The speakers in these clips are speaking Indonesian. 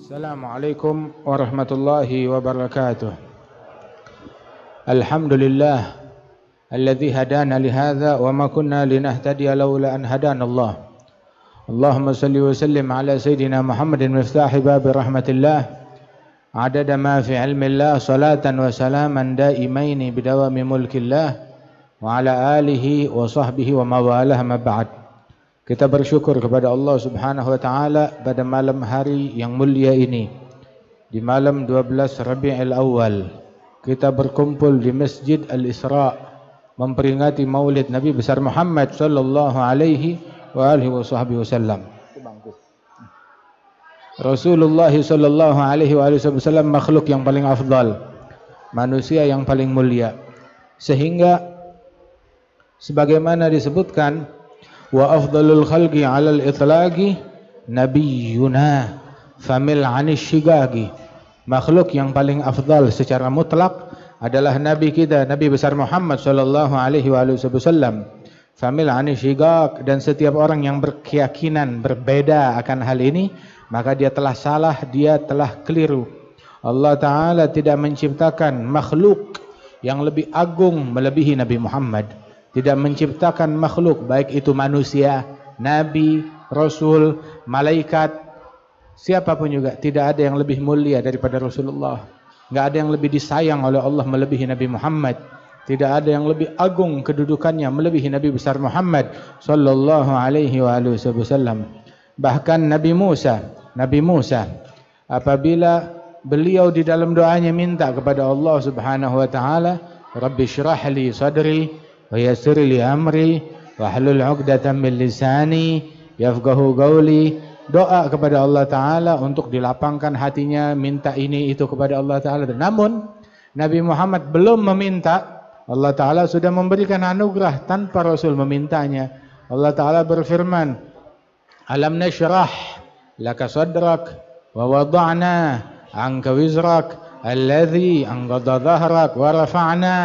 Assalamualaikum warahmatullahi wabarakatuh. Alhamdulillah alladzi hadana lihadza wa ma kunna linahtadiya laula an hadana Allah. Allahumma salli wa sallim ala sayidina Muhammadin miftahi babi rahmatillah adada ma fi ilmillah salatan wa salaman daimaini bidawami mulkillah wa ala alihi wa sahbihi wa mawalah ma ba'd. Kita bersyukur kepada Allah Subhanahu wa taala pada malam hari yang mulia ini. Di malam 12 Rabiul Awal kita berkumpul di Masjid Al-Isra memperingati Maulid Nabi besar Muhammad sallallahu alaihi wa alihi wasallam. Rasulullah sallallahu alaihi wa alihi wasallam makhluk yang paling afdal, manusia yang paling mulia. Sehingga sebagaimana disebutkan wa afdalul khalqi 'alal itlaqi nabiyyuna famil 'anil shigagi. Makhluk yang paling afdal secara mutlak adalah nabi kita, Nabi besar Muhammad sallallahu alaihi wasallam. Famil 'anil shigag, dan setiap orang yang berkeyakinan berbeda akan hal ini, maka dia telah salah, dia telah keliru. Allah taala tidak menciptakan makhluk yang lebih agung melebihi Nabi Muhammad. Tidak menciptakan makhluk, baik itu manusia, nabi, rasul, malaikat, siapapun juga, tidak ada yang lebih mulia daripada Rasulullah. Enggak ada yang lebih disayang oleh Allah melebihi Nabi Muhammad. Tidak ada yang lebih agung kedudukannya melebihi Nabi besar Muhammad sallallahu alaihi wasallam. Bahkan Nabi Musa apabila beliau di dalam doanya minta kepada Allah Subhanahu wa taala, Rabbi shrah li sadri wa yassir li amri wahlul 'uqdatam min lisani yafqahu qawli, doa kepada Allah taala untuk dilapangkan hatinya, minta ini itu kepada Allah taala. Namun Nabi Muhammad belum meminta, Allah taala sudah memberikan anugerah tanpa Rasul memintanya. Allah taala berfirman, alam nashrah laka sadrak wa wada'na anka wizrak alladhi anqadha dhahrak wa rafa'na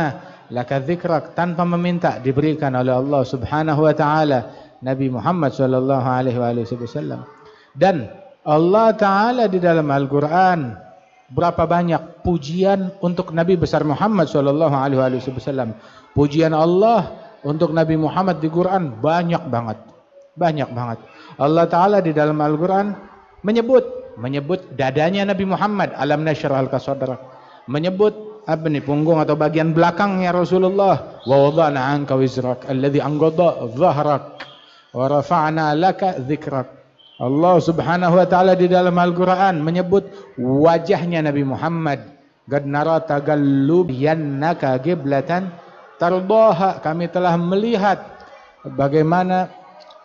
laka dzikrak. Tanpa meminta diberikan oleh Allah Subhanahu wa taala Nabi Muhammad sallallahu alaihi wasallam. Dan Allah taala di dalam Al-Qur'an berapa banyak pujian untuk Nabi besar Muhammad sallallahu alaihi wasallam. Pujian Allah untuk Nabi Muhammad di Quran banyak banget. Allah taala di dalam Al-Qur'an menyebut dadanya Nabi Muhammad, alam nashrah laka sadrak. Menyebut punggung atau bagian belakangnya Rasulullah, wa wada'na 'anka wizrak alladhi anqadha dhahrak wa rafa'na laka dzikrak. Allah Subhanahu wa taala di dalam Al-Qur'an menyebut wajahnya Nabi Muhammad, qad nara taqallubannaka qiblatan tardaha. Kami telah melihat bagaimana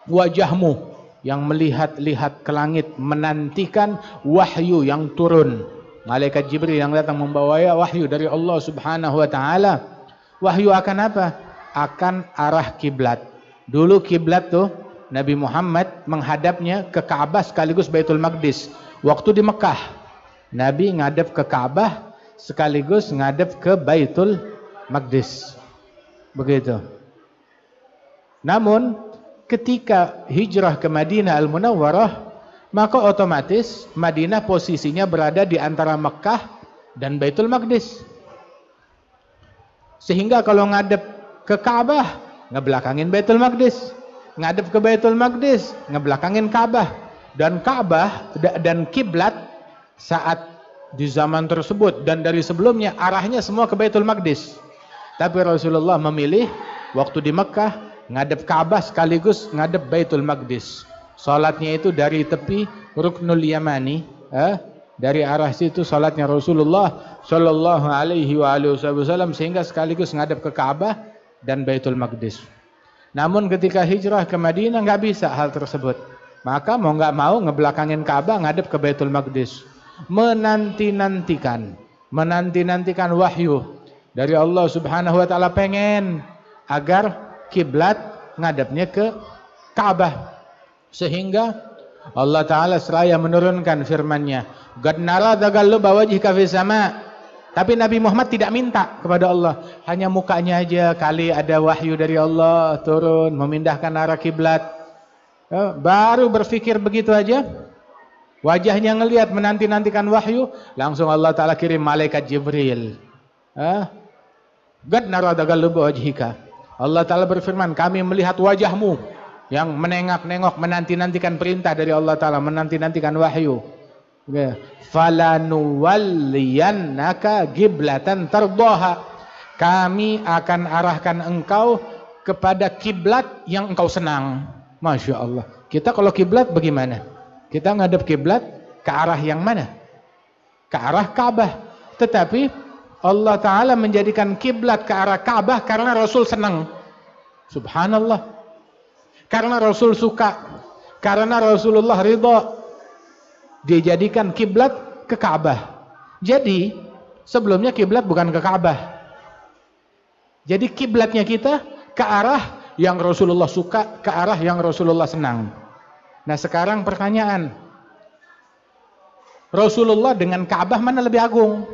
wajahmu yang melihat-lihat ke langit, menantikan wahyu yang turun. Malaikat Jibril yang datang membawa wahyu dari Allah Subhanahu wa taala. Wahyu akan apa? Akan arah kiblat. Dulu kiblat tuh Nabi Muhammad menghadapnya ke Ka'bah sekaligus Baitul Maqdis. Waktu di Mekah, Nabi ngadep ke Ka'bah sekaligus ngadep ke Baitul Maqdis. Begitu. Namun ketika hijrah ke Madinah Al-Munawwarah, maka otomatis Madinah posisinya berada di antara Mekah dan Baitul Maqdis. Sehingga kalau ngadep ke Ka'bah, ngebelakangin Baitul Maqdis. Ngadep ke Baitul Maqdis, ngebelakangin Ka'bah. Dan Ka'bah dan kiblat saat di zaman tersebut dan dari sebelumnya arahnya semua ke Baitul Maqdis. Tapi Rasulullah memilih waktu di Mekah ngadep Ka'bah sekaligus ngadep Baitul Maqdis. Salatnya itu dari tepi Ruknul Yamani, dari arah situ salatnya Rasulullah sallallahu alaihi wasallam, sehingga sekaligus ngadep ke Ka'bah dan Baitul Maqdis. Namun ketika hijrah ke Madinah nggak bisa hal tersebut. Maka mau nggak mau ngebelakangin Ka'bah ngadep ke Baitul Maqdis. Menanti-nantikan wahyu dari Allah Subhanahu wa taala, pengen agar kiblat ngadepnya ke Ka'bah. Sehingga Allah taala seraya menurunkan firman-Nya, qad nara taqalluba wajhika fis sama. Tapi Nabi Muhammad tidak minta kepada Allah, hanya mukanya aja kali ada wahyu dari Allah turun memindahkan arah kiblat. Baru berpikir begitu aja, Wajahnya ngelihat menanti-nantikan wahyu, langsung Allah Ta'ala kirim malaikat Jibril. Gad nara taqalluba wajhika. Allah Ta'ala berfirman, kami melihat wajahmu yang menengok-nengok, menanti-nantikan perintah dari Allah Ta'ala, menanti-nantikan wahyu. Falanuwalliyannaka qiblatan tardaha. Kami akan arahkan engkau kepada kiblat yang engkau senang. Masya Allah. Kita kalau kiblat bagaimana? Kita ngadep kiblat ke arah yang mana? Ke arah Ka'bah. Tetapi Allah Ta'ala menjadikan kiblat ke arah Ka'bah karena Rasul senang. Subhanallah. Karena Rasul suka. Karena Rasulullah ridha. Dia jadikan kiblat ke Ka'bah. Jadi sebelumnya kiblat bukan ke Ka'bah. Jadi kiblatnya kita ke arah yang Rasulullah suka, ke arah yang Rasulullah senang. Nah sekarang pertanyaan, Rasulullah dengan Ka'bah mana lebih agung?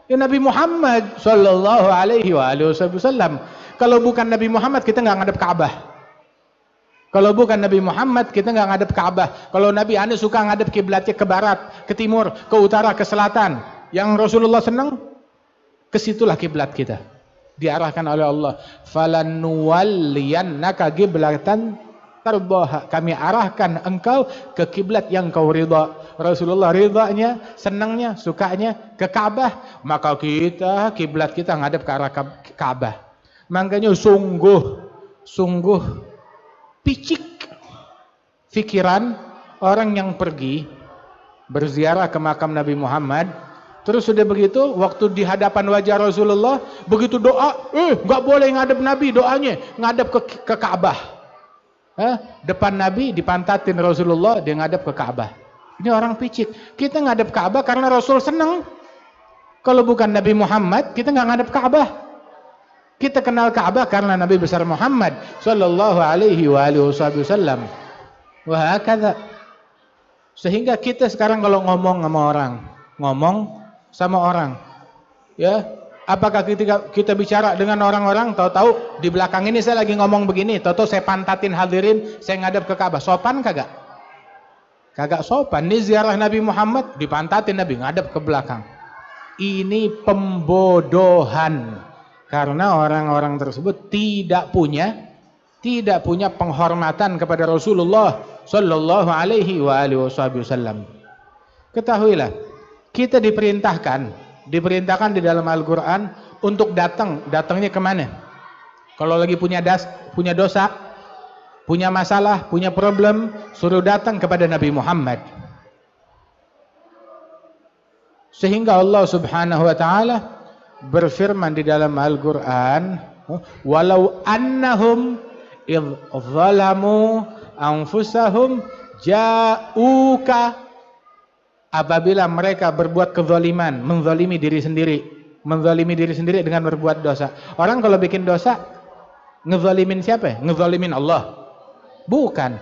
Ya Nabi Muhammad Sallallahu Alaihi Wasallam. Kalau bukan Nabi Muhammad kita nggak ngadep Ka'bah. Kalau bukan Nabi Muhammad kita nggak ngadep Ka'bah. Kalau Nabi Anda suka ngadep kiblatnya ke barat, ke timur, ke utara, ke selatan. Yang Rasulullah senang, kesitulah kiblat kita. Diarahkan oleh Allah. Falanuwalliyannaka qiblatan tardaha. Kami arahkan engkau ke kiblat yang kau ridha. Rasulullah ridhanya, senangnya, sukanya ke Ka'bah, maka kita kiblat kita ngadep ke arah Ka'bah. Makanya sungguh picik pikiran orang yang pergi berziarah ke makam Nabi Muhammad. Terus sudah begitu, waktu di hadapan wajah Rasulullah, begitu doa, nggak boleh ngadep Nabi, doanya ngadep ke Ka'bah. Depan Nabi dipantatin Rasulullah, dia ngadep ke Ka'bah. Ini orang picik. Kita ngadep Ka'bah karena Rasul senang. Kalau bukan Nabi Muhammad, kita nggak ngadep Ka'bah. Kita kenal Ka'bah karena Nabi besar Muhammad Sallallahu Alaihi Wasallam. Wah, kata. Sehingga kita sekarang kalau ngomong sama orang, ya. Apakah ketika kita bicara dengan orang-orang, tahu-tahu di belakang ini saya lagi ngomong begini, tahu-tahu saya pantatin hadirin, saya ngadep ke Ka'bah, sopan kagak? Kagak sopan. Ini ziarah Nabi Muhammad, dipantatin Nabi, ngadep ke belakang. Ini pembodohan. Karena orang-orang tersebut tidak punya penghormatan kepada Rasulullah Sallallahu Alaihi Wasallam. Ketahuilah, kita diperintahkan di dalam Al-Quran untuk datangnya kemana? Kalau lagi punya dosa, punya masalah, punya problem, suruh datang kepada Nabi Muhammad. Sehingga Allah Subhanahu wa Ta'ala berfirman di dalam Al-Quran, walau annahum idh zalamu anfusahum ja'uka. Apabila mereka berbuat kezaliman, menzalimi diri sendiri dengan berbuat dosa. Orang kalau bikin dosa, ngezalimin siapa? Ngezalimin Allah? Bukan.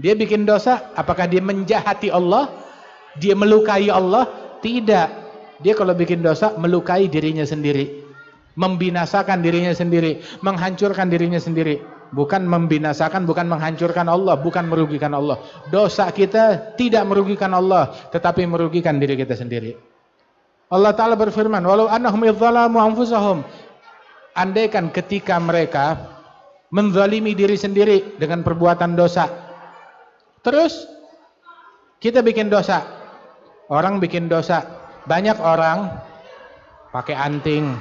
Dia bikin dosa, apakah dia menjahati Allah? Dia melukai Allah? Tidak. Dia kalau bikin dosa, melukai dirinya sendiri, membinasakan dirinya sendiri, menghancurkan dirinya sendiri. Bukan membinasakan, bukan menghancurkan Allah, bukan merugikan Allah. Dosa kita tidak merugikan Allah, tetapi merugikan diri kita sendiri. Allah Ta'ala berfirman, walau annahum idzalamu anfusahum. Andaikan ketika mereka menzalimi diri sendiri dengan perbuatan dosa. Terus kita bikin dosa. Orang bikin dosa. Banyak orang pakai anting,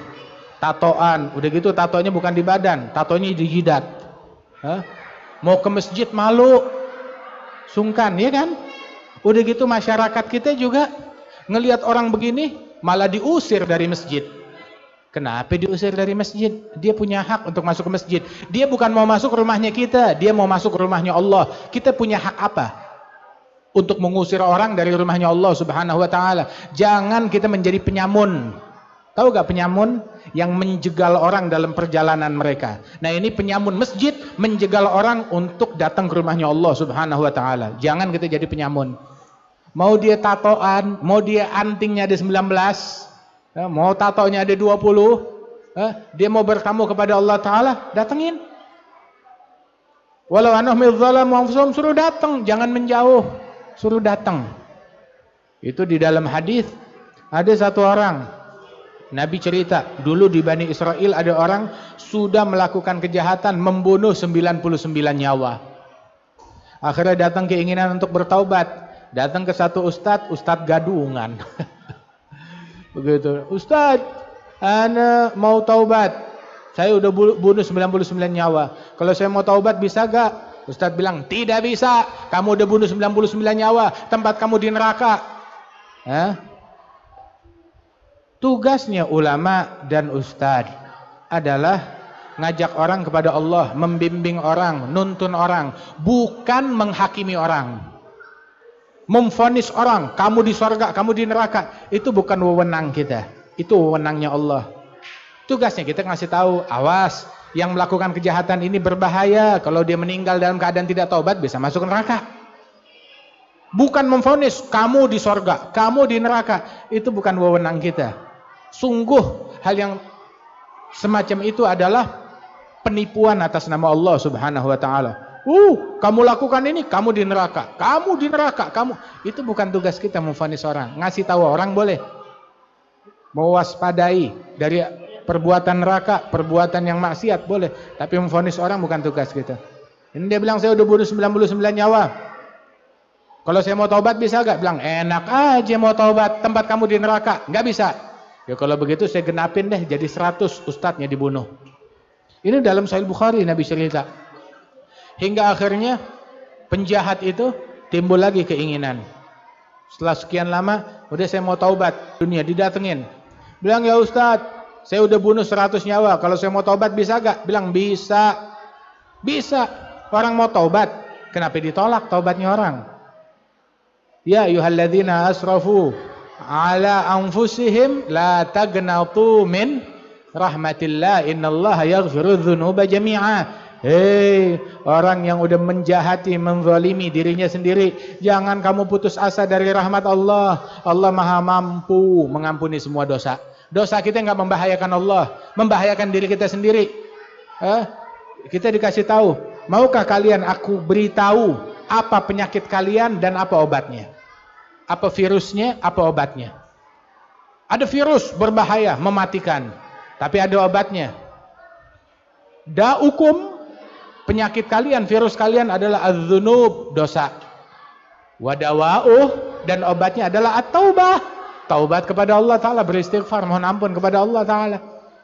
tatoan, udah gitu tatonya bukan di badan, tatonya di jidat. Mau ke masjid malu, sungkan, ya kan? Udah gitu masyarakat kita juga ngelihat orang begini malah diusir dari masjid. Kenapa diusir dari masjid? Dia punya hak untuk masuk ke masjid. Dia bukan mau masuk rumahnya kita, dia mau masuk rumahnya Allah. Kita punya hak apa untuk mengusir orang dari rumahnya Allah Subhanahu wa Ta'ala? Jangan kita menjadi penyamun. Tahu gak penyamun? Yang menjegal orang dalam perjalanan mereka. Nah ini penyamun masjid menjegal orang untuk datang ke rumahnya Allah Subhanahu wa Ta'ala. Jangan kita jadi penyamun. Mau dia tatoan, mau dia antingnya ada 19, mau tatonya ada 20, dia mau bertamu kepada Allah Ta'ala, datengin. Walau annahum idzalamu anfusahum, suruh datang, jangan menjauh. suruh datang. Itu di dalam hadis ada satu orang, Nabi cerita, dulu di Bani Israel ada orang sudah melakukan kejahatan, membunuh 99 nyawa. Akhirnya datang keinginan untuk bertaubat. Datang ke satu ustadz gadungan. Begitu, Ustadz, ana mau taubat. Saya udah bunuh 99 nyawa. Kalau saya mau taubat bisa gak? Ustadz bilang, tidak bisa. Kamu udah bunuh 99 nyawa. Tempat kamu di neraka. Tugasnya ulama dan ustadz adalah ngajak orang kepada Allah, membimbing orang, nuntun orang, bukan menghakimi orang, memvonis orang, kamu di surga, kamu di neraka. Itu bukan wewenang kita, itu wewenangnya Allah. Tugasnya kita ngasih tahu, awas, yang melakukan kejahatan ini berbahaya, kalau dia meninggal dalam keadaan tidak taubat bisa masuk neraka. Bukan memvonis, kamu di surga, kamu di neraka. Itu bukan wewenang kita. Sungguh hal yang semacam itu adalah penipuan atas nama Allah Subhanahu wa taala. Kamu lakukan ini, kamu di neraka. Kamu di neraka, kamu. Itu bukan tugas kita memvonis orang. Ngasih tahu orang boleh. Mewaspadai dari perbuatan neraka, perbuatan yang maksiat boleh. Tapi memvonis orang bukan tugas kita. Ini dia bilang saya udah bunuh 99 nyawa. Kalau saya mau taubat bisa gak? Bilang enak aja mau taubat, tempat kamu di neraka. Gak bisa. Ya kalau begitu saya genapin deh jadi 100 ustadznya dibunuh. Ini dalam Sahih Bukhari Nabi cerita. Hingga akhirnya penjahat itu timbul lagi keinginan. Setelah sekian lama, udah saya mau taubat, dunia didatengin. Bilang ya Ustadz, saya udah bunuh 100 nyawa, kalau saya mau taubat bisa gak? Bilang bisa. Bisa. Orang mau taubat, kenapa ditolak taubatnya orang? Ya ayyuhalladzina asrafu ala anfusihim la taqnatu min rahmatillah innallaha yaghfiru dzunuba jami'a. Hei orang yang udah menjahati, menzalimi dirinya sendiri, jangan kamu putus asa dari rahmat Allah. Allah Maha mampu mengampuni semua dosa. Dosa kita nggak membahayakan Allah, membahayakan diri kita sendiri. Kita dikasih tahu, maukah kalian aku beritahu apa penyakit kalian dan apa obatnya? Apa virusnya, apa obatnya? Ada virus berbahaya, mematikan, tapi ada obatnya. Da'ukum, penyakit kalian, virus kalian adalah az-dzunub, dosa. Wadawa'uh, dan obatnya adalah at-taubah, taubat kepada Allah Ta'ala, beristighfar, mohon ampun kepada Allah Ta'ala.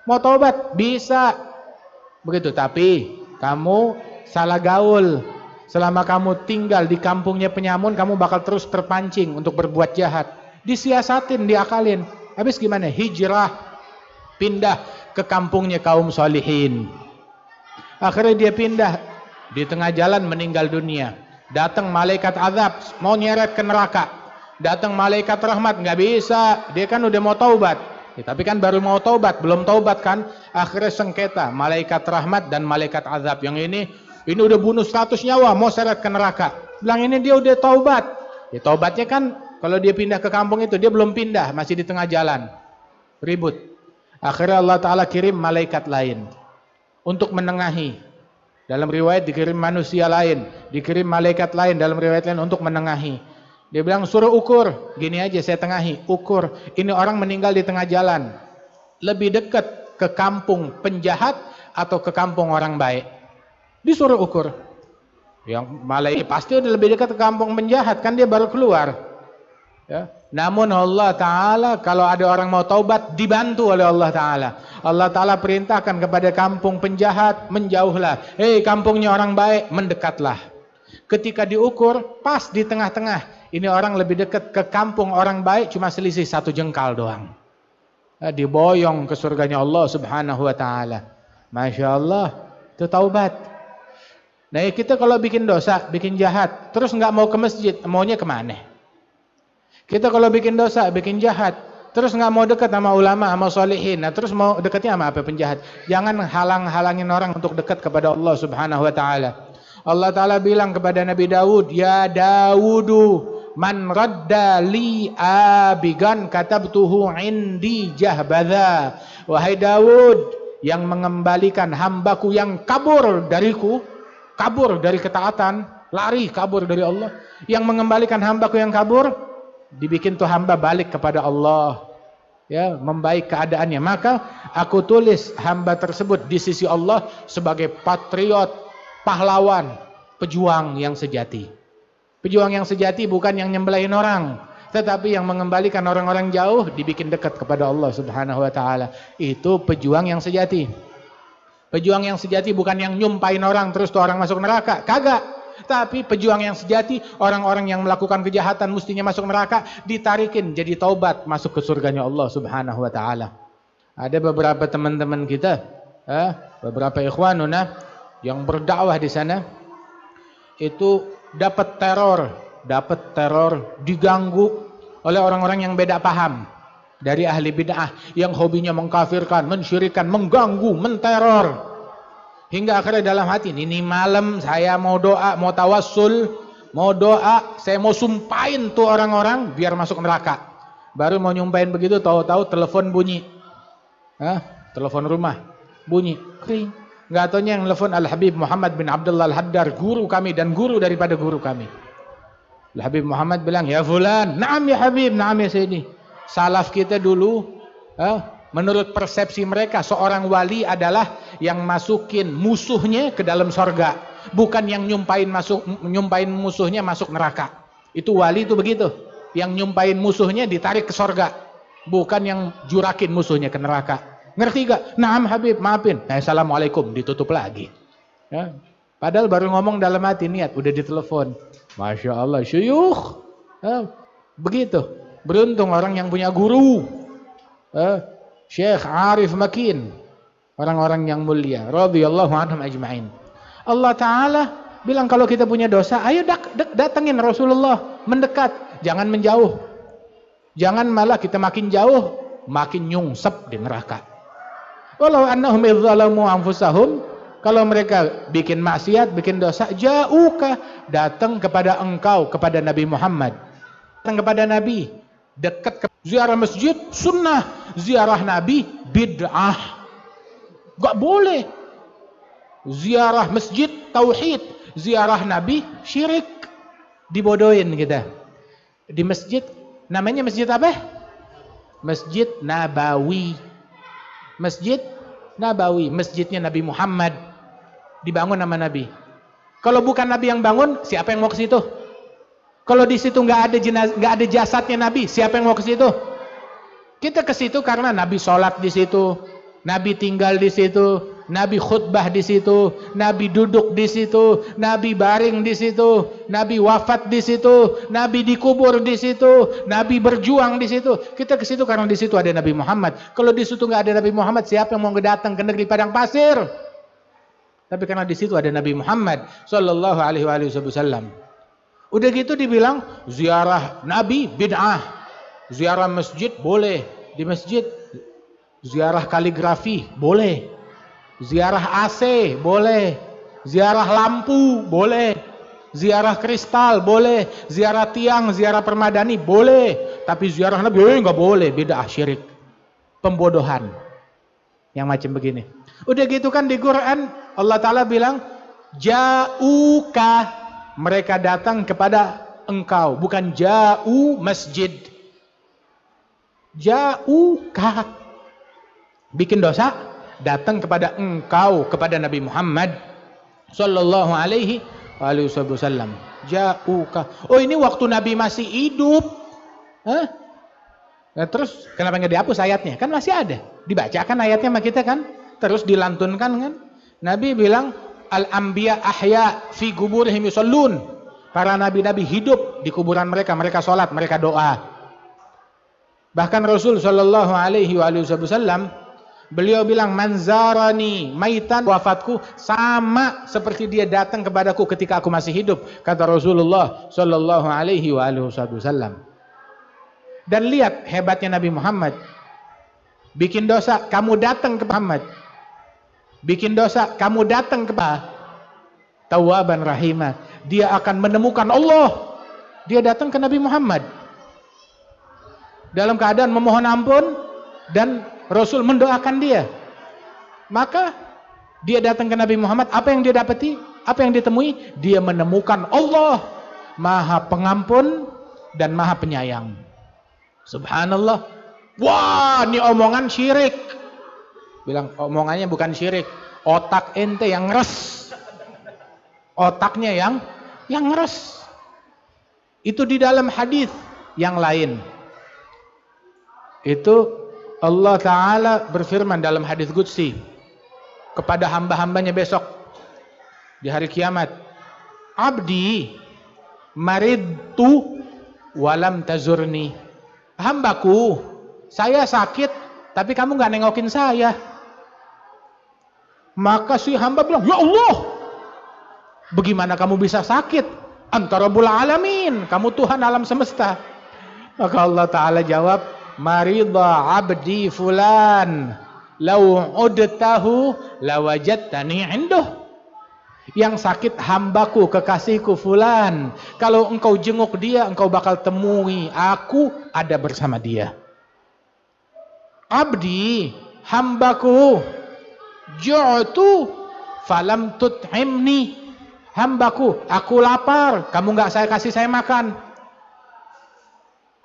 Mau taubat? Bisa. Begitu, tapi kamu salah gaul. Selama kamu tinggal di kampungnya penyamun, kamu bakal terus terpancing untuk berbuat jahat. Disiasatin, diakalin. Habis gimana? Hijrah, pindah ke kampungnya kaum solihin. Akhirnya dia pindah, di tengah jalan meninggal dunia. Datang malaikat azab, mau nyeret ke neraka. Datang malaikat rahmat, nggak bisa, dia kan udah mau taubat. Ya, tapi kan baru mau taubat, belum taubat kan. Akhirnya sengketa, malaikat rahmat dan malaikat azab. Yang ini udah bunuh 100 nyawa, mau seret ke neraka. Bilang ini dia udah taubat. Ya taubatnya kan, kalau dia pindah ke kampung itu, dia belum pindah, masih di tengah jalan. Ribut. Akhirnya Allah Ta'ala kirim malaikat lain untuk menengahi. Dalam riwayat dikirim manusia lain, dikirim malaikat lain dalam riwayat lain untuk menengahi. Dia bilang suruh ukur, gini aja saya tengahi, ukur. Ini orang meninggal di tengah jalan. Lebih dekat ke kampung penjahat atau ke kampung orang baik? Disuruh ukur. Yang malaikat pasti udah lebih dekat ke kampung penjahat, kan dia baru keluar. Ya. Namun Allah Ta'ala kalau ada orang mau taubat dibantu oleh Allah Ta'ala. Allah Ta'ala perintahkan kepada kampung penjahat, menjauhlah. Hei kampungnya orang baik, mendekatlah. Ketika diukur, pas di tengah-tengah. Ini orang lebih dekat ke kampung orang baik, cuma selisih 1 jengkal doang. Diboyong ke surganya Allah Subhanahu wa Ta'ala. Masya Allah, itu taubat. Nah kita kalau bikin dosa, bikin jahat, terus nggak mau ke masjid, maunya kemana? Kita kalau bikin dosa, bikin jahat, terus nggak mau dekat sama ulama, sama solihin, nah terus mau dekatnya sama apa? Penjahat. Jangan halang-halangin orang untuk dekat kepada Allah Subhanahu wa Ta'ala. Allah Ta'ala bilang kepada Nabi Dawud, ya Dawudu, man radda li abigan katabtuhu indi jahbadha. Wahai Dawud, yang mengembalikan hambaku yang kabur dariku, kabur dari ketaatan, lari kabur dari Allah. Yang mengembalikan hambaku yang kabur, dibikin tuh hamba balik kepada Allah, ya, membaik keadaannya. Maka aku tulis hamba tersebut di sisi Allah sebagai patriot, pahlawan, pejuang yang sejati. Pejuang yang sejati bukan yang nyembelahin orang, tetapi yang mengembalikan orang-orang jauh dibikin dekat kepada Allah Subhanahu wa taala. Itu pejuang yang sejati. Pejuang yang sejati bukan yang nyumpain orang terus tuh orang masuk neraka, kagak. Tapi pejuang yang sejati, orang-orang yang melakukan kejahatan mestinya masuk neraka, ditarikin jadi taubat masuk ke surganya Allah Subhanahu wa taala. Ada beberapa teman-teman kita, beberapa ikhwanuna yang berdakwah di sana itu dapat teror, diganggu oleh orang-orang yang beda paham dari ahli bid'ah yang hobinya mengkafirkan, mensyirikan, mengganggu, menteror. Hingga akhirnya dalam hati, ini malam saya mau doa, mau tawassul, mau doa, saya mau sumpahin tuh orang-orang biar masuk neraka. Baru mau nyumpahin begitu, tahu-tahu telepon bunyi. Telepon rumah bunyi, kering. Nggak taunya yang telepon Al-Habib Muhammad bin Abdullah Al-Haddar, guru kami dan guru daripada guru kami. Al-Habib Muhammad bilang, ya fulan, naam ya Habib, naam ya Sayyidi. Salaf kita dulu, menurut persepsi mereka, seorang wali adalah yang masukin musuhnya ke dalam sorga, bukan yang nyumpahin musuhnya masuk neraka. Itu wali itu begitu, yang nyumpahin musuhnya ditarik ke sorga, bukan yang jurakin musuhnya ke neraka. Ngerti gak? Naam Habib, maafin. Assalamualaikum, ditutup lagi. Ya. Padahal baru ngomong dalam hati, niat udah ditelepon. Masya Allah, syuyukh. Begitu. Beruntung orang yang punya guru. Syekh Arif Makin, orang-orang yang mulia radhiyallahu anhum ajma'in. Allah Ta'ala bilang kalau kita punya dosa, ayo datengin Rasulullah, mendekat, jangan menjauh. Jangan malah kita makin jauh, makin nyungsep di neraka. Walau annahum idzalamu anfusahum, kalau mereka bikin maksiat, bikin dosa, ja'uka, datang kepada engkau, kepada Nabi Muhammad. Datang kepada Nabi, dekat ke ziarah masjid sunnah, ziarah Nabi bid'ah. Gak boleh. Ziarah masjid tauhid, ziarah Nabi syirik. Dibodohin kita. Di masjid, namanya masjid apa? Masjid Nabawi. Masjid Nabawi, masjidnya Nabi Muhammad, dibangun nama Nabi. Kalau bukan Nabi yang bangun, siapa yang mau ke situ? Kalau di situ nggak ada jasadnya Nabi, siapa yang mau ke situ? Kita ke situ karena Nabi sholat di situ, Nabi tinggal di situ, Nabi khutbah di situ, Nabi duduk di situ, Nabi baring di situ, Nabi wafat di situ, Nabi dikubur di situ, Nabi berjuang di situ. Kita ke situ karena di situ ada Nabi Muhammad. Kalau di situ nggak ada Nabi Muhammad, siapa yang mau datang ke negeri padang pasir? Tapi karena di situ ada Nabi Muhammad sallallahu alaihi wasallam. Udah gitu dibilang ziarah Nabi bid'ah, ziarah masjid boleh, di masjid ziarah kaligrafi boleh, ziarah AC boleh, ziarah lampu boleh, ziarah kristal boleh, ziarah tiang, ziarah permadani boleh, tapi ziarah Nabi nggak boleh, bid'ah, syirik, pembodohan, yang macam begini. Udah gitu kan di Quran Allah Ta'ala bilang ja'uka, mereka datang kepada engkau, bukan ja'u masjid. Ja'uka, bikin dosa, datang kepada engkau, kepada Nabi Muhammad sallallahu alaihi wasallam. Ja'uka. Oh, ini waktu Nabi masih hidup. Nah, terus kenapa nggak dihapus ayatnya? Kan masih ada. Dibacakan ayatnya sama kita kan? Terus dilantunkan kan? Nabi bilang al-anbiya ahya fi quburihim yusallun. Para nabi-nabi hidup di kuburan mereka, mereka sholat, mereka doa. Bahkan Rasul sallallahu alaihi wasallam beliau bilang manzarani maitan, wafatku sama seperti dia datang kepadaku ketika aku masih hidup, kata Rasulullah sallallahu alaihi wasallam. Dan lihat hebatnya Nabi Muhammad. Bikin dosa, kamu datang ke Muhammad. Bikin dosa, kamu datang ke Tawwaban Rahimah. Dia akan menemukan Allah. Dia datang ke Nabi Muhammad dalam keadaan memohon ampun dan Rasul mendoakan dia. Maka dia datang ke Nabi Muhammad, apa yang dia dapati? Apa yang ditemui? Dia menemukan Allah Maha Pengampun dan Maha Penyayang. Subhanallah. Wah, ini omongan syirik. Bilang omongannya bukan syirik. Otak ente yang ngeres. Otaknya yang ngeres. Itu di dalam hadis yang lain. Itu Allah Ta'ala berfirman dalam hadis qudsi kepada hamba-hambanya besok di hari kiamat, abdi maridtu walam tazurni. Hambaku, saya sakit tapi kamu gak nengokin saya. Maka si hamba bilang, ya Allah, bagaimana kamu bisa sakit? Anta Rabbul Alamin, kamu Tuhan alam semesta. Maka Allah Ta'ala jawab, marida abdi fulan lau udtahu lawajadtani induh. Yang sakit hambaku, kekasihku fulan, kalau engkau jenguk dia, engkau bakal temui aku ada bersama dia. Abdi, hambaku, ju'tu falam tut'imni. Hambaku, aku lapar, kamu nggak saya kasih saya makan.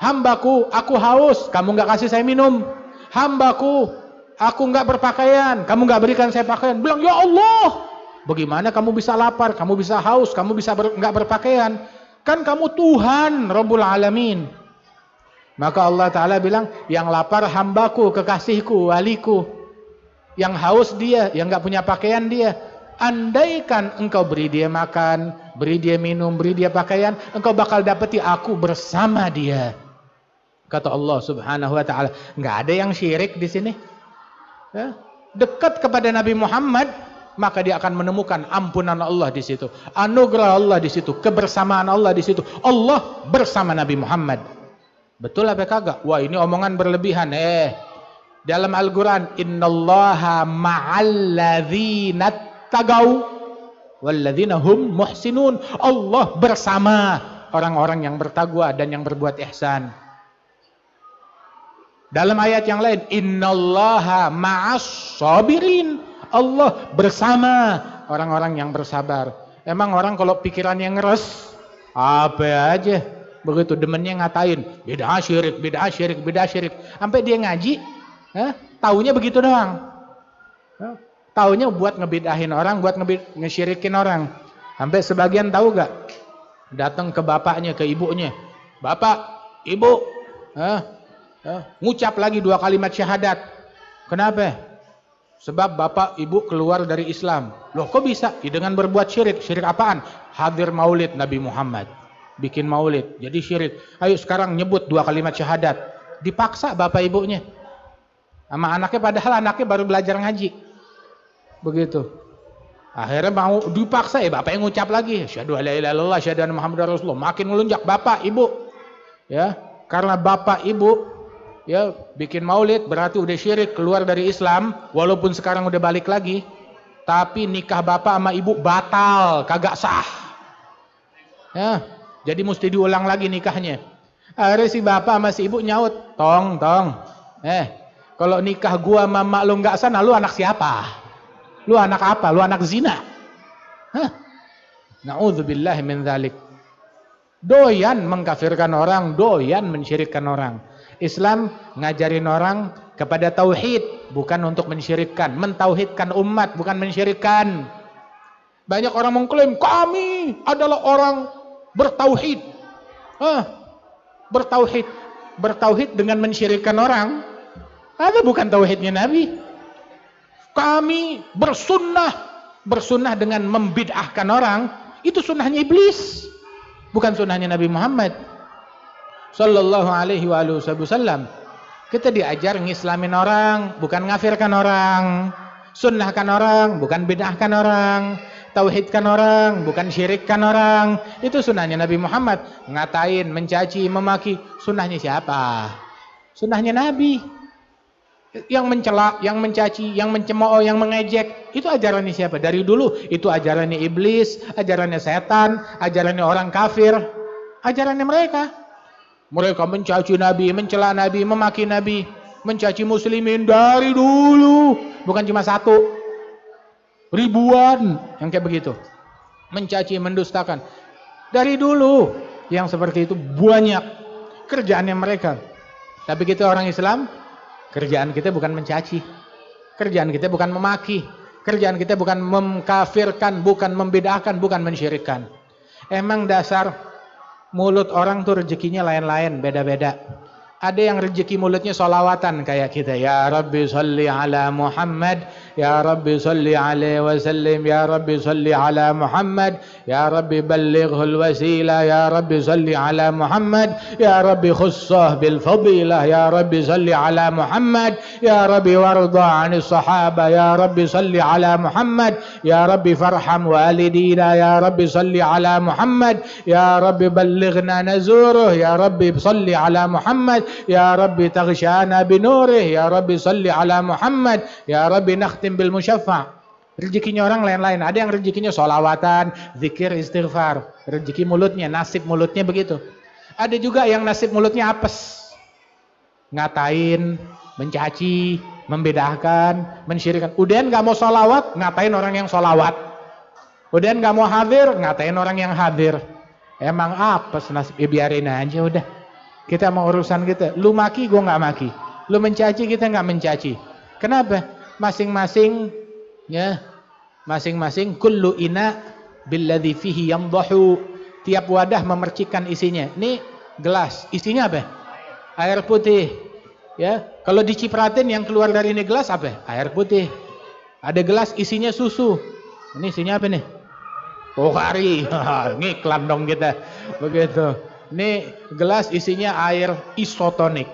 Hambaku, aku haus, kamu nggak kasih saya minum. Hambaku, aku nggak berpakaian, kamu nggak berikan saya pakaian. Bilang, ya Allah, bagaimana kamu bisa lapar, kamu bisa haus, kamu bisa nggak berpakaian? Kan kamu Tuhan Rabbul Alamin. Maka Allah Ta'ala bilang, yang lapar hambaku, kekasihku, waliku. Yang haus dia, yang nggak punya pakaian dia. Andaikan engkau beri dia makan, beri dia minum, beri dia pakaian, engkau bakal dapati aku bersama dia. Kata Allah Subhanahu wa Ta'ala. Nggak ada yang syirik di sini. Ya. Dekat kepada Nabi Muhammad, maka dia akan menemukan ampunan Allah di situ, anugerah Allah di situ, kebersamaan Allah di situ. Allah bersama Nabi Muhammad. Betul apa kagak? Wah, ini omongan berlebihan. Dalam Al-Quran, innallaha ma'alladzina tagaw walladzina hum muhsinun. Allah bersama orang-orang yang bertakwa dan yang berbuat ihsan. Dalam ayat yang lain, innallaha ma'as sabirin. Allah bersama orang-orang yang bersabar. Emang orang kalau pikirannya ngeres, apa aja begitu demennya ngatain bid'ah syirik, bid'ah syirik, bid'ah syirik. Sampai dia ngaji, taunya begitu doang. Taunya buat ngebidahin orang, buat ngesyirikin orang. Sampai sebagian tahu gak? Datang ke bapaknya, ke ibunya. Bapak, ibu, ngucap lagi 2 kalimat syahadat. Kenapa? Sebab bapak ibu keluar dari Islam. Loh kok bisa? Ya, dengan berbuat syirik. Syirik apaan? Hadir maulid Nabi Muhammad. Bikin maulid. Jadi syirik. Ayo sekarang nyebut 2 kalimat syahadat. Dipaksa bapak ibunya. Sama anaknya, padahal anaknya baru belajar ngaji. Begitu. Akhirnya mau dipaksa, bapaknya ngucap lagi. Asyhadu alla ilaha illallah, asyhadu anna Muhammadar Rasulullah. Makin ngelunjak bapak ibu. Ya, karena bapak ibu ya bikin maulid berarti udah syirik, keluar dari Islam, walaupun sekarang udah balik lagi, tapi nikah bapak sama ibu batal, kagak sah. Ya, jadi mesti diulang lagi nikahnya. Akhirnya si bapak sama si ibu nyaut, tong, kalau nikah gua sama mak lu nggak sah, lu anak siapa? Lu anak apa? Lu anak zina? Na'udzubillahi min dzalik. Doyan mengkafirkan orang, doyan mensyirikkan orang. Islam ngajarin orang kepada tauhid, bukan untuk mensyirikkan, mentauhidkan umat, bukan mensyirikkan. Banyak orang mengklaim kami adalah orang bertauhid. Bertauhid dengan mensyirikkan orang. Itu bukan tauhidnya Nabi. Kami bersunnah dengan membid'ahkan orang, itu sunnahnya iblis, bukan sunnahnya Nabi Muhammad sallallahu alaihi wasallam. Kita diajar ngislamin orang, bukan ngafirkan orang. Sunnahkan orang, bukan bid'ahkan orang. Tauhidkan orang, bukan syirikkan orang. Itu sunnahnya Nabi Muhammad. Ngatain, mencaci, memaki, sunnahnya siapa? Sunnahnya Nabi. Yang mencela, yang mencaci, yang mencemooh, yang mengejek, itu ajarannya siapa? Dari dulu itu ajarannya iblis, ajarannya setan, ajarannya orang kafir, ajarannya mereka. Mereka mencaci Nabi, mencela Nabi, memaki Nabi, mencaci muslimin dari dulu. Bukan cuma 1, ribuan yang kayak begitu. mencaci, mendustakan. Dari dulu yang seperti itu banyak kerjaannya mereka. Tapi kita orang Islam, kerjaan kita bukan mencaci, kerjaan kita bukan memaki, kerjaan kita bukan mengkafirkan, bukan membedakan, bukan mensyirikkan. Emang dasar mulut orang tuh rezekinya lain-lain, beda-beda. Ada yang rezeki mulutnya sholawatan kayak kita. Ya Rabbi salli ala Muhammad, Ya Rabbi salli alaihi wasallim, Ya Rabbi salli ala Muhammad, Ya Rabbi ballighul wasila, Ya Rabbi salli ala Muhammad, Ya Rabbi khussah bil fadilah, Ya Rabbi salli ala Muhammad, Ya Rabbi warda 'anis sahaba, Ya Rabbi salli ala Muhammad, Ya Rabbi farham walidina, Ya Rabbi salli ala Muhammad, Ya Rabbi ballighna nazuruh, Ya Rabbi salli ala Muhammad, Ya Rabbi taghshana binurih, Ya Rabbi salli ala Muhammad, Ya Rabbi nakhtim bil musyaffa'. Rezekinya orang lain-lain. Ada yang rezekinya sholawatan, zikir, istighfar. Rezeki mulutnya, nasib mulutnya begitu. Ada juga yang nasib mulutnya apes. Ngatain, mencaci, membedakan, mensyirikkan. Udah nggak mau sholawat, ngatain orang yang sholawat. Udah nggak mau hadir, ngatain orang yang hadir. Emang apes nasib, ya biarin aja udah. Kita mau urusan kita. Lu maki, gua nggak maki. Lu mencaci, kita nggak mencaci. Kenapa? Masing-masing, ya, masing-masing. Kullu ina billadhi fihi yamdahu. Tiap wadah memercikan isinya. Ini gelas, isinya apa? Air putih. Ya, kalau dicipratin yang keluar dari ini gelas apa? Air putih. Ada gelas isinya susu. Ini isinya apa nih? Pokari. Ngiklan dong kita. Begitu. Ini gelas isinya air isotonik.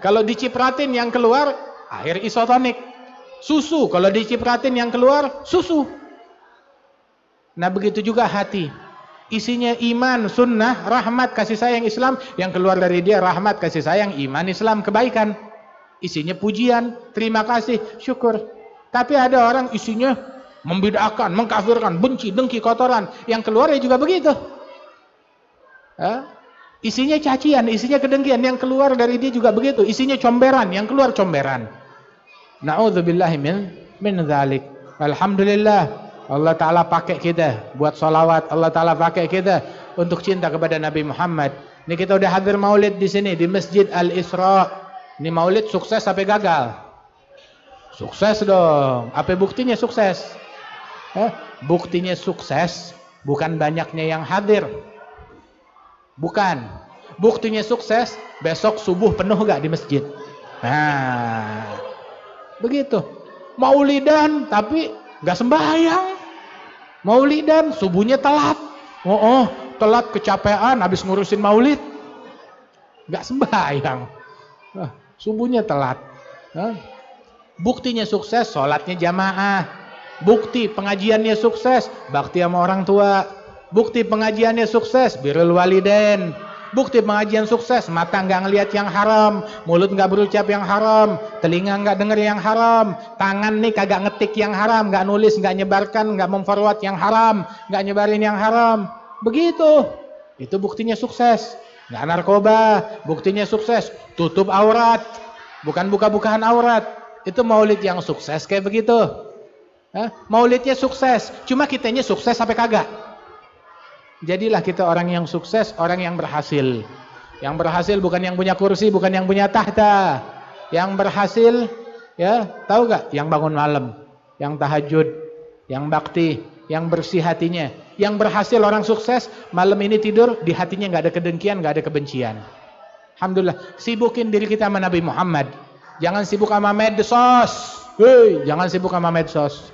Kalau dicipratin yang keluar air isotonik. Susu, kalau dicipratin yang keluar susu. Nah begitu juga hati. Isinya iman, sunnah, rahmat, kasih sayang Islam. Yang keluar dari dia rahmat, kasih sayang, iman, Islam, kebaikan. Isinya pujian, terima kasih, syukur. Tapi ada orang isinya membedakan, mengkafirkan, benci, dengki, kotoran. Yang keluar ya juga begitu. Isinya cacian, isinya kedengkian, yang keluar dari dia juga begitu. Isinya comberan, yang keluar comberan. Na'udzubillahi min dzalik. Alhamdulillah, Allah Ta'ala pakai kita buat sholawat. Allah Ta'ala pakai kita untuk cinta kepada Nabi Muhammad. Ini kita udah hadir maulid di sini di Masjid Al-Isra. Ini maulid sukses sampai gagal? Sukses dong. Apa buktinya sukses? Buktinya sukses bukan banyaknya yang hadir. Bukan. Buktinya sukses, besok subuh penuh gak di masjid? Nah, begitu. Maulidan tapi gak sembahyang. Maulidan subuhnya telat. Telat kecapean habis ngurusin maulid. Gak sembahyang. Subuhnya telat. Buktinya sukses, sholatnya jamaah. Bukti pengajiannya sukses, bakti sama orang tua. Bukti pengajiannya sukses, birrul walidain. Bukti pengajian sukses, mata nggak ngelihat yang haram, mulut nggak berucap yang haram, telinga nggak denger yang haram, tangan nih kagak ngetik yang haram, nggak nulis, nggak nyebarkan, nggak memforward yang haram, nggak nyebarin yang haram. Begitu. Itu buktinya sukses. Nggak narkoba, buktinya sukses. Tutup aurat, bukan buka-bukaan aurat. Itu maulid yang sukses kayak begitu. Maulidnya sukses, cuma kitanya sukses sampai kagak. Jadilah kita orang yang sukses, orang yang berhasil. Yang berhasil bukan yang punya kursi, bukan yang punya tahta. Yang berhasil, ya, tahu gak? Yang bangun malam, yang tahajud, yang bakti, yang bersih hatinya. Yang berhasil orang sukses, malam ini tidur di hatinya nggak ada kedengkian, nggak ada kebencian. Alhamdulillah. Sibukin diri kita sama Nabi Muhammad. Jangan sibuk sama medsos. Jangan sibuk sama medsos.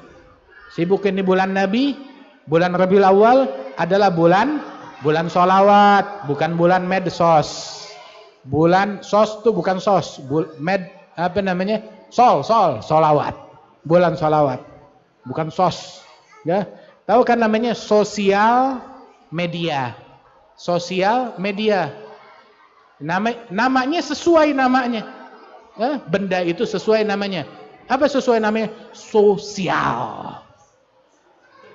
Sibukin di bulan Nabi, bulan Rabiul Awal adalah bulan sholawat, bukan bulan medsos. Bulan sos tuh bukan sos, sholawat. Bulan sholawat, bukan sos. Ya, tahu kan namanya sosial media. Sosial media. Namanya sesuai namanya. Benda itu sesuai namanya. Apa sesuai namanya? Sosial.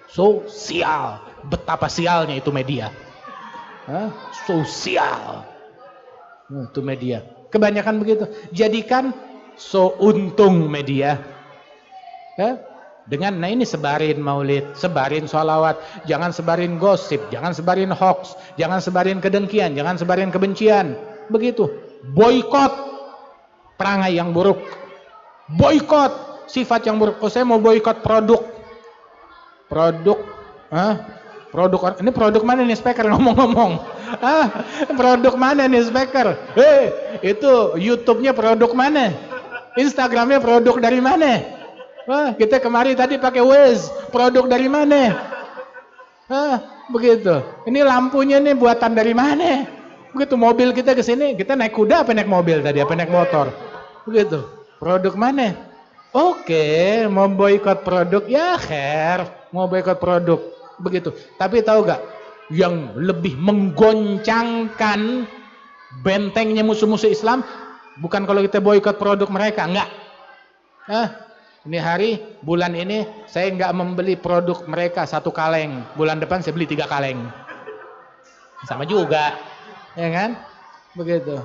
Sosial. Betapa sialnya itu media. Sosial. Itu media. Kebanyakan begitu. Jadikan untung media. Dengan, nah ini sebarin maulid, sebarin sholawat, jangan sebarin gosip, jangan sebarin hoax, jangan sebarin kedengkian, jangan sebarin kebencian. Begitu. Boykot perangai yang buruk. Boykot sifat yang buruk. Oh, saya mau boykot produk. Produk, ini produk mana nih speaker ngomong-ngomong? Produk mana nih speaker? Itu YouTube-nya produk mana? Instagram-nya produk dari mana? Kita kemari tadi pakai Waze, produk dari mana? Begitu. Ini lampunya nih buatan dari mana? Begitu. Mobil kita ke sini, kita naik kuda apa naik mobil tadi? Apa naik motor? Begitu. Produk mana? Oke, mau boikot produk ya khair, mau boikot produk. Begitu. Tapi tahu gak yang lebih menggoncangkan bentengnya musuh-musuh Islam bukan kalau kita boikot produk mereka, enggak. Ini hari, bulan ini saya nggak membeli produk mereka 1 kaleng. Bulan depan saya beli 3 kaleng. Sama juga, ya kan? Begitu.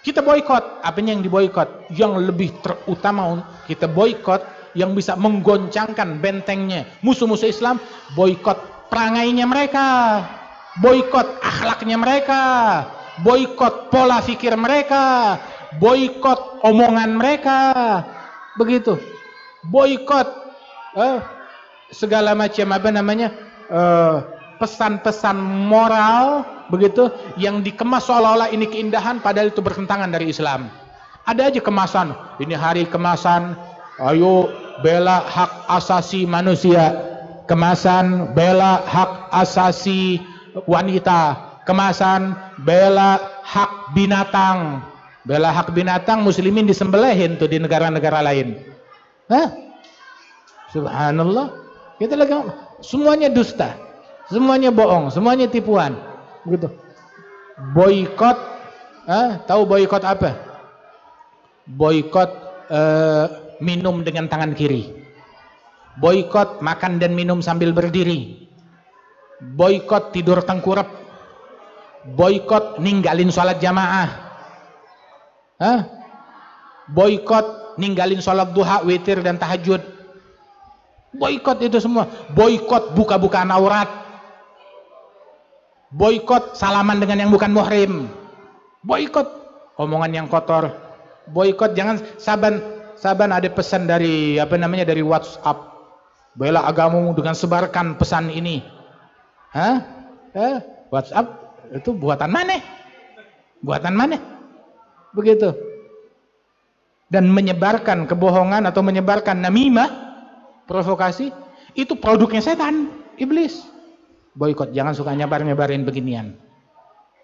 Kita boikot. Apanya yang diboikot? Yang lebih terutama kita boikot yang bisa menggoncangkan bentengnya musuh-musuh Islam. Boikot perangainya mereka, boikot akhlaknya mereka, boikot pola pikir mereka, boikot omongan mereka. Begitu. Boikot segala macam pesan-pesan moral begitu yang dikemas seolah-olah ini keindahan padahal itu bertentangan dari Islam. Ada aja kemasan. Ini hari kemasan ayo bela hak asasi manusia. Kemasan bela hak asasi wanita. Kemasan bela hak binatang. Bela hak binatang, muslimin disembelihin tuh di negara-negara lain. Subhanallah. Kita lagi semuanya dusta, semuanya bohong, semuanya tipuan. Begitu. Boikot, tahu boikot apa? Boikot minum dengan tangan kiri. Boikot makan dan minum sambil berdiri. Boikot tidur tengkurap. Boikot ninggalin sholat jamaah. Boikot ninggalin sholat duha, witir dan tahajud. Boikot itu semua. Boikot buka-bukaan aurat. Boikot salaman dengan yang bukan muhrim. Boikot omongan yang kotor. Boikot jangan saban ada pesan dari dari WhatsApp. Bela agamamu dengan sebarkan pesan ini. WhatsApp itu buatan mana? Buatan mana? Begitu. Dan menyebarkan kebohongan atau menyebarkan namimah, provokasi, itu produknya setan, iblis. Boikot, jangan suka nyebarin beginian.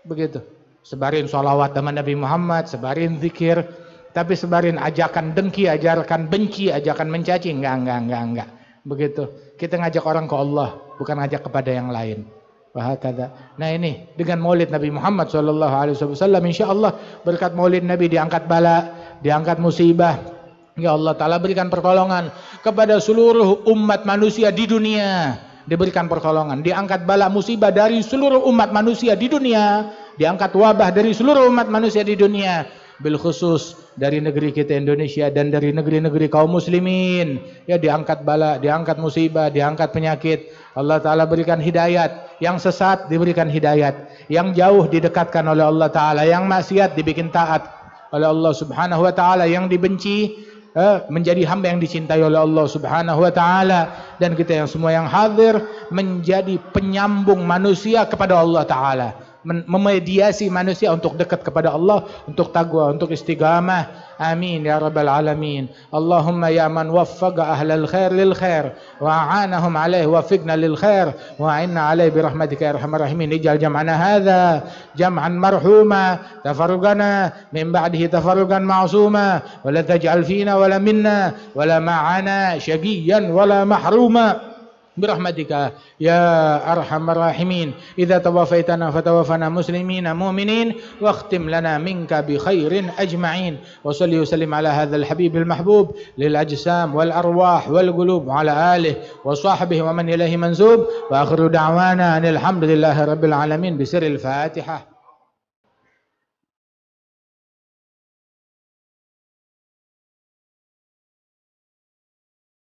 Begitu. Sebarin sholawat sama Nabi Muhammad, sebarin zikir, tapi sebarin ajakan dengki, ajakan benci, ajakan mencaci, enggak. Begitu. Kita ngajak orang ke Allah, bukan ngajak kepada yang lain. Nah ini dengan maulid Nabi Muhammad SAW, insya Allah berkat maulid Nabi diangkat bala, diangkat musibah. Ya Allah Ta'ala berikan pertolongan kepada seluruh umat manusia di dunia. Diberikan pertolongan, diangkat bala musibah dari seluruh umat manusia di dunia, diangkat wabah dari seluruh umat manusia di dunia, bil khusus dari negeri kita Indonesia dan dari negeri-negeri kaum muslimin. Ya diangkat bala, diangkat musibah, diangkat penyakit. Allah Ta'ala berikan hidayat. Yang sesat diberikan hidayat. Yang jauh didekatkan oleh Allah Ta'ala. Yang maksiat dibikin taat oleh Allah Subhanahu Wa Ta'ala. Yang dibenci menjadi hamba yang dicintai oleh Allah Subhanahu Wa Ta'ala. Dan kita yang semua yang hadir menjadi penyambung manusia kepada Allah Ta'ala, memediasi manusia untuk dekat kepada Allah, untuk taqwa, untuk istiqamah. Amin ya rabbal alamin. Allahumma ya man waffaqa ahlal khair lil khair wa a'anahum alaihi waffiqna lil khair wa a'inna alaihi bi rahmatika ya arhamar rahimin. Ij'al jam'ana hadha jam'an marhuma, tafarruqana min ba'dihi tafarruqan ma'suma, wa la taj'al fina wa la minna wa la ma'ana syaqiyyan wa la mahruma برحمتك يا أرحم الراحمين. إذا توفيتنا فتوفنا مسلمين مؤمنين واختم لنا منك بخير أجمعين. وصلي وسلم على هذا الحبيب المحبوب للأجسام والأرواح والقلوب وعلى آله وصحبه ومن إليه منسوب. وآخر دعوانا أن الحمد لله رب العالمين بسر الفاتحة.